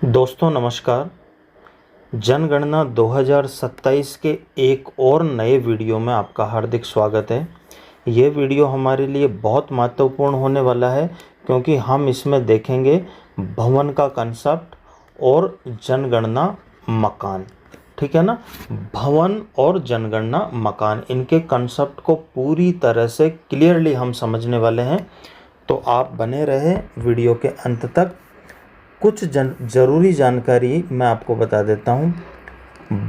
दोस्तों नमस्कार। जनगणना 2027 के एक और नए वीडियो में आपका हार्दिक स्वागत है। ये वीडियो हमारे लिए बहुत महत्वपूर्ण होने वाला है क्योंकि हम इसमें देखेंगे भवन का कंसेप्ट और जनगणना मकान। ठीक है ना। भवन और जनगणना मकान, इनके कंसेप्ट को पूरी तरह से क्लियरली हम समझने वाले हैं। तो आप बने रहे वीडियो के अंत तक। कुछ ज़रूरी जानकारी मैं आपको बता देता हूँ।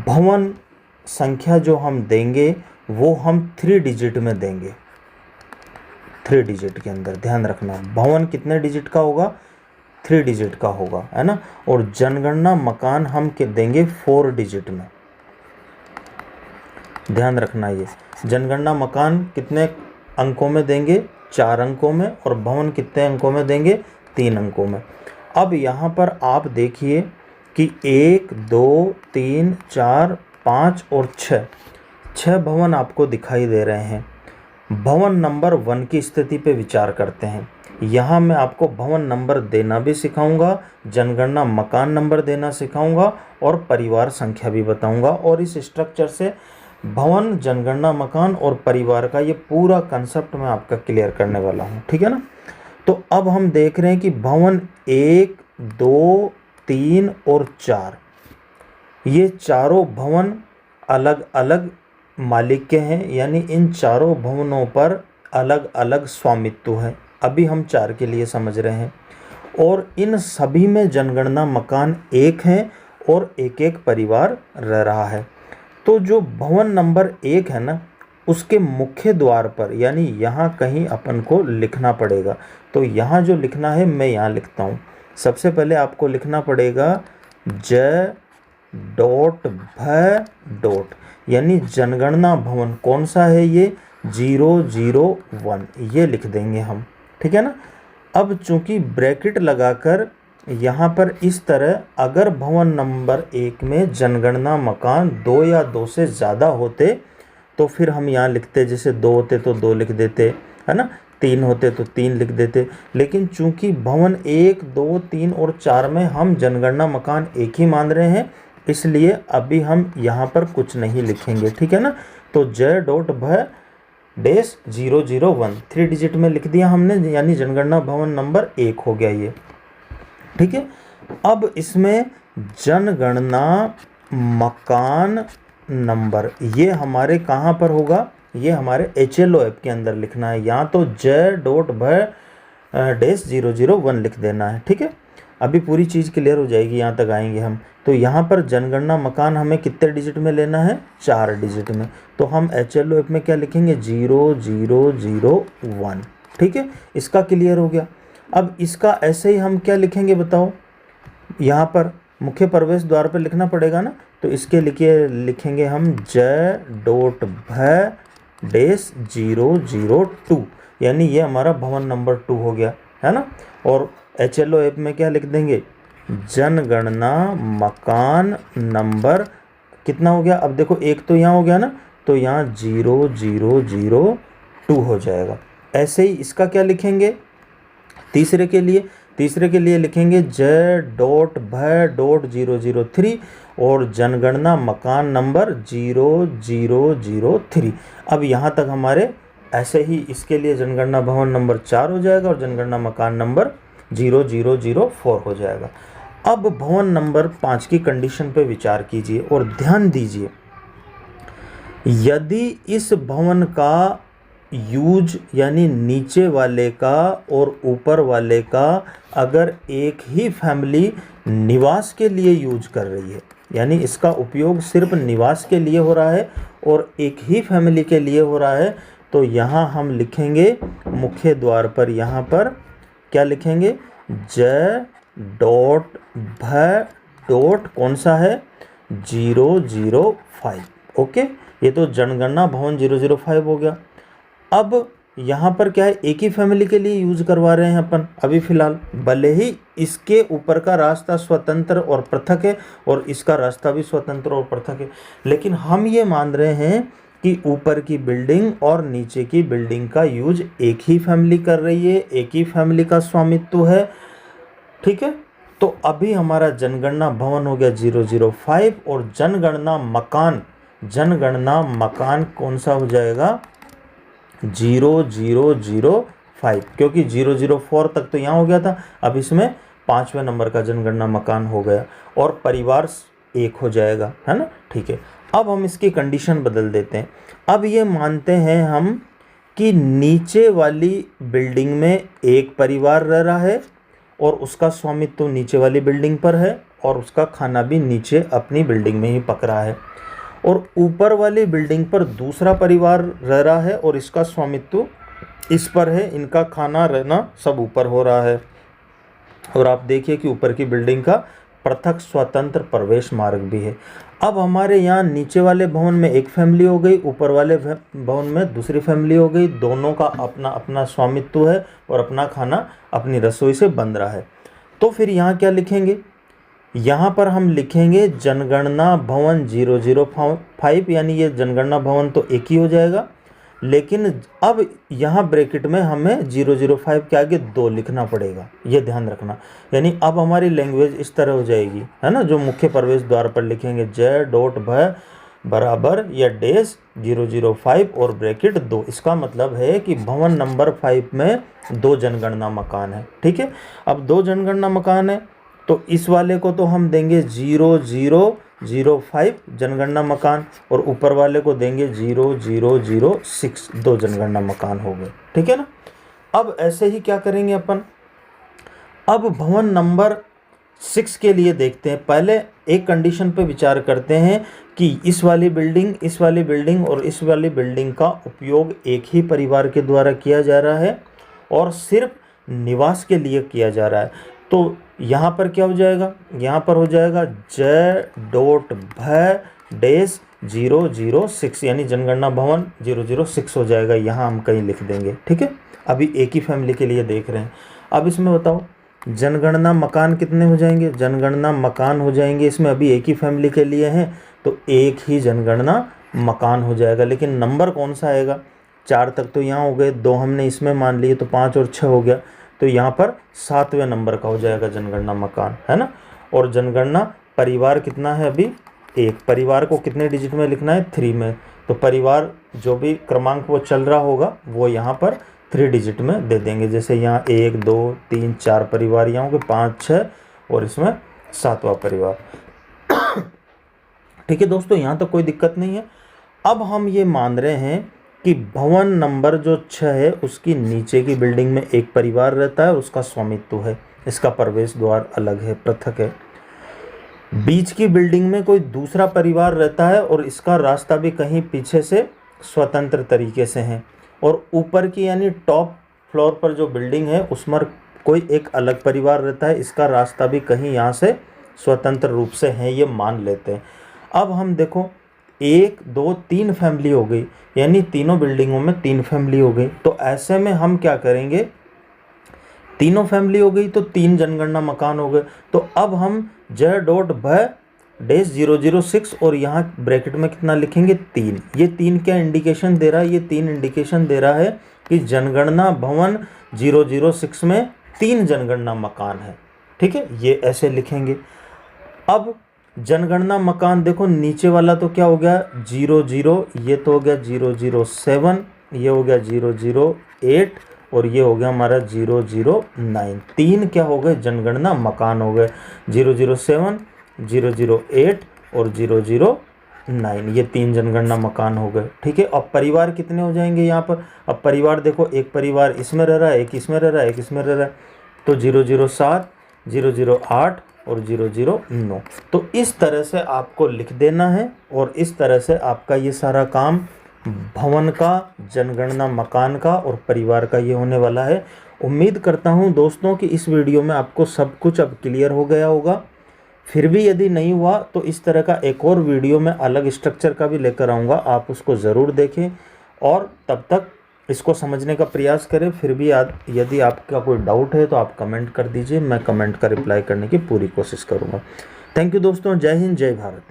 भवन संख्या जो हम देंगे वो हम 3 डिजिट में देंगे। 3 डिजिट के अंदर ध्यान रखना, भवन कितने डिजिट का होगा? 3 डिजिट का होगा, है ना। और जनगणना मकान हम देंगे 4 डिजिट में। ध्यान रखना, ये जनगणना मकान कितने अंकों में देंगे? 4 अंकों में। और भवन कितने अंकों में देंगे? 3 अंकों में। अब यहाँ पर आप देखिए कि 1, 2, 3, 4, 5 और 6 भवन आपको दिखाई दे रहे हैं। भवन नंबर 1 की स्थिति पे विचार करते हैं। यहाँ मैं आपको भवन नंबर देना भी सिखाऊंगा, जनगणना मकान नंबर देना सिखाऊंगा और परिवार संख्या भी बताऊंगा। और इस स्ट्रक्चर से भवन, जनगणना मकान और परिवार का ये पूरा कंसेप्ट मैं आपका क्लियर करने वाला हूँ। ठीक है ना। तो अब हम देख रहे हैं कि भवन 1, 2, 3 और 4, ये चारों भवन अलग अलग मालिक के हैं, यानी इन चारों भवनों पर अलग अलग स्वामित्व है। अभी हम 4 के लिए समझ रहे हैं। और इन सभी में जनगणना मकान 1 हैं और एक एक परिवार रह रहा है। तो जो भवन नंबर 1 है ना, उसके मुख्य द्वार पर, यानी यहाँ कहीं अपन को लिखना पड़ेगा। तो यहाँ जो लिखना है मैं यहाँ लिखता हूँ। सबसे पहले आपको लिखना पड़ेगा ज डॉट भ डॉट, यानी जनगणना भवन कौन सा है? ये 001, ये लिख देंगे हम। ठीक है ना। अब चूंकि ब्रैकेट लगाकर यहाँ पर इस तरह, अगर भवन नंबर 1 में जनगणना मकान 2 या 2 से ज़्यादा होते तो फिर हम यहाँ लिखते, जैसे 2 होते तो 2 लिख देते, है ना। 3 होते तो 3 लिख देते। लेकिन चूंकि भवन 1, 2, 3 और 4 में हम जनगणना मकान 1 ही मान रहे हैं, इसलिए अभी हम यहाँ पर कुछ नहीं लिखेंगे। ठीक है ना। तो j डॉट भ डैश 001 3 डिजिट में लिख दिया हमने, यानी जनगणना भवन नंबर 1 हो गया ये। ठीक है। अब इसमें जनगणना मकान नंबर, ये हमारे कहाँ पर होगा? ये हमारे HLO ऐप के अंदर लिखना है। यहाँ तो j डॉट भ डैश 001 लिख देना है। ठीक है। अभी पूरी चीज़ क्लियर हो जाएगी, यहाँ तक आएंगे हम। तो यहाँ पर जनगणना मकान हमें कितने डिजिट में लेना है? 4 डिजिट में। तो हम HLO ऐप में क्या लिखेंगे? 0001। ठीक है। इसका क्लियर हो गया। अब इसका ऐसे ही हम क्या लिखेंगे बताओ? यहाँ पर मुख्य प्रवेश द्वार पर लिखना पड़ेगा ना। तो इसके लिखेंगे हम j डॉट भ डैश 002, यानी ये हमारा भवन नंबर 2 हो गया, है ना। और HLO ऐप में क्या लिख देंगे? जनगणना मकान नंबर कितना हो गया? अब देखो, एक तो यहाँ हो गया ना, तो यहाँ 0002 हो जाएगा। ऐसे ही इसका क्या लिखेंगे? तीसरे के लिए लिखेंगे j डॉट भ डॉट 003 और जनगणना मकान नंबर 0003। अब यहाँ तक हमारे ऐसे ही इसके लिए जनगणना भवन नंबर 4 हो जाएगा और जनगणना मकान नंबर 0004 हो जाएगा। अब भवन नंबर 5 की कंडीशन पे विचार कीजिए और ध्यान दीजिए। यदि इस भवन का यूज, यानी नीचे वाले का और ऊपर वाले का, अगर एक ही फैमिली निवास के लिए यूज कर रही है, यानी इसका उपयोग सिर्फ निवास के लिए हो रहा है और एक ही फैमिली के लिए हो रहा है, तो यहाँ हम लिखेंगे मुख्य द्वार पर, यहाँ पर क्या लिखेंगे? j डॉट भ डॉट कौन सा है? 005। ओके, ये तो जनगणना भवन 005 हो गया। अब यहाँ पर क्या है? एक ही फैमिली के लिए यूज करवा रहे हैं अपन अभी फ़िलहाल। भले ही इसके ऊपर का रास्ता स्वतंत्र और पृथक है और इसका रास्ता भी स्वतंत्र और पृथक है, लेकिन हम ये मान रहे हैं कि ऊपर की बिल्डिंग और नीचे की बिल्डिंग का यूज एक ही फैमिली कर रही है, एक ही फैमिली का स्वामित्व है। ठीक है। तो अभी हमारा जनगणना भवन हो गया 005 और जनगणना मकान कौन सा हो जाएगा 0005, क्योंकि 004 तक तो यहाँ हो गया था, अब इसमें 5वें नंबर का जनगणना मकान हो गया और परिवार 1 हो जाएगा, है ना। ठीक है, अब हम इसकी कंडीशन बदल देते हैं। अब ये मानते हैं हम कि नीचे वाली बिल्डिंग में एक परिवार रह रहा है और उसका स्वामित्व तो नीचे वाली बिल्डिंग पर है और उसका खाना भी नीचे अपनी बिल्डिंग में ही पक रहा है, और ऊपर वाली बिल्डिंग पर दूसरा परिवार रह रहा है और इसका स्वामित्व इस पर है, इनका खाना रहना सब ऊपर हो रहा है। और आप देखिए कि ऊपर की बिल्डिंग का पृथक स्वतंत्र प्रवेश मार्ग भी है। अब हमारे यहाँ नीचे वाले भवन में एक फैमिली हो गई, ऊपर वाले भवन में दूसरी फैमिली हो गई, दोनों का अपना अपना स्वामित्व है और अपना खाना अपनी रसोई से बन रहा है। तो फिर यहाँ क्या लिखेंगे, यहाँ पर हम लिखेंगे जनगणना भवन 005, यानी ये जनगणना भवन तो एक ही हो जाएगा, लेकिन अब यहाँ ब्रैकेट में हमें 005 के आगे 2 लिखना पड़ेगा, ये ध्यान रखना। यानी अब हमारी लैंग्वेज इस तरह हो जाएगी, है ना, जो मुख्य प्रवेश द्वार पर लिखेंगे j.भ बराबर या डैश 005 और ब्रैकेट 2। इसका मतलब है कि भवन नंबर 5 में 2 जनगणना मकान है। ठीक है, अब 2 जनगणना मकान है तो इस वाले को तो हम देंगे 0005 जनगणना मकान और ऊपर वाले को देंगे 0006, 2 जनगणना मकान हो गए। ठीक है ना। अब ऐसे ही क्या करेंगे अपन, अब भवन नंबर 6 के लिए देखते हैं। पहले एक कंडीशन पे विचार करते हैं कि इस वाली बिल्डिंग और इस वाली बिल्डिंग का उपयोग एक ही परिवार के द्वारा किया जा रहा है और सिर्फ निवास के लिए किया जा रहा है। तो यहाँ पर क्या हो जाएगा, यहाँ पर हो जाएगा j.भ-006, यानी जनगणना भवन 006 हो जाएगा, यहाँ हम कहीं लिख देंगे। ठीक है, अभी एक ही फैमिली के लिए देख रहे हैं। अब इसमें बताओ जनगणना मकान कितने हो जाएंगे, जनगणना मकान हो जाएंगे, इसमें अभी एक ही फैमिली के लिए हैं तो एक ही जनगणना मकान हो जाएगा, लेकिन नंबर कौन सा आएगा, 4 तक तो यहाँ हो गए, 2 हमने इसमें मान लिए तो 5 और 6 हो गया, तो यहाँ पर 7वें नंबर का हो जाएगा जनगणना मकान, है ना। और जनगणना परिवार कितना है, अभी 1, परिवार को कितने डिजिट में लिखना है 3 में, तो परिवार जो भी क्रमांक वो चल रहा होगा वो यहाँ पर 3 डिजिट में दे देंगे। जैसे यहाँ 1 2 3 4 परिवार यहाँ होंगे, 5 6 और इसमें 7वां परिवार। ठीक है दोस्तों, यहाँ तक कोई दिक्कत नहीं है। अब हम ये मान रहे हैं कि भवन नंबर जो 6 है उसकी नीचे की बिल्डिंग में एक परिवार रहता है, उसका स्वामित्व है, इसका प्रवेश द्वार अलग है, पृथक है। बीच की बिल्डिंग में कोई दूसरा परिवार रहता है और इसका रास्ता भी कहीं पीछे से स्वतंत्र तरीके से है, और ऊपर की यानी टॉप फ्लोर पर जो बिल्डिंग है उसमें कोई एक अलग परिवार रहता है, इसका रास्ता भी कहीं यहाँ से स्वतंत्र रूप से है, ये मान लेते हैं। अब हम देखो 1 2 3 फैमिली हो गई, यानी तीनों बिल्डिंगों में 3 फैमिली हो गई। तो ऐसे में हम क्या करेंगे, तीनों फैमिली हो गई तो 3 जनगणना मकान हो गए। तो अब हम j.भ-006 और यहाँ ब्रैकेट में कितना लिखेंगे 3। ये 3 क्या इंडिकेशन दे रहा है, ये 3 इंडिकेशन दे रहा है कि जनगणना भवन 006 में 3 जनगणना मकान है। ठीक है, ये ऐसे लिखेंगे। अब जनगणना मकान देखो नीचे वाला तो क्या हो गया 00, ये तो हो गया 007, ये हो गया 008 और ये हो गया हमारा 009। 3 क्या हो गए जनगणना मकान हो गए, 007 008 और 009, ये 3 जनगणना मकान हो गए। ठीक है, अब परिवार कितने हो जाएंगे यहाँ पर, अब परिवार देखो एक परिवार इसमें रह रहा है, एक इसमें रह रहा है, एक इसमें रह रहा है, तो 007 008 और 009। तो इस तरह से आपको लिख देना है और इस तरह से आपका ये सारा काम भवन का, जनगणना मकान का और परिवार का ये होने वाला है। उम्मीद करता हूँ दोस्तों कि इस वीडियो में आपको सब कुछ अब क्लियर हो गया होगा। फिर भी यदि नहीं हुआ तो इस तरह का एक और वीडियो में अलग स्ट्रक्चर का भी लेकर आऊँगा, आप उसको ज़रूर देखें और तब तक इसको समझने का प्रयास करें। फिर भी यदि आपका कोई डाउट है तो आप कमेंट कर दीजिए, मैं कमेंट का रिप्लाई करने की पूरी कोशिश करूँगा। थैंक यू दोस्तों, जय हिंद, जय भारत।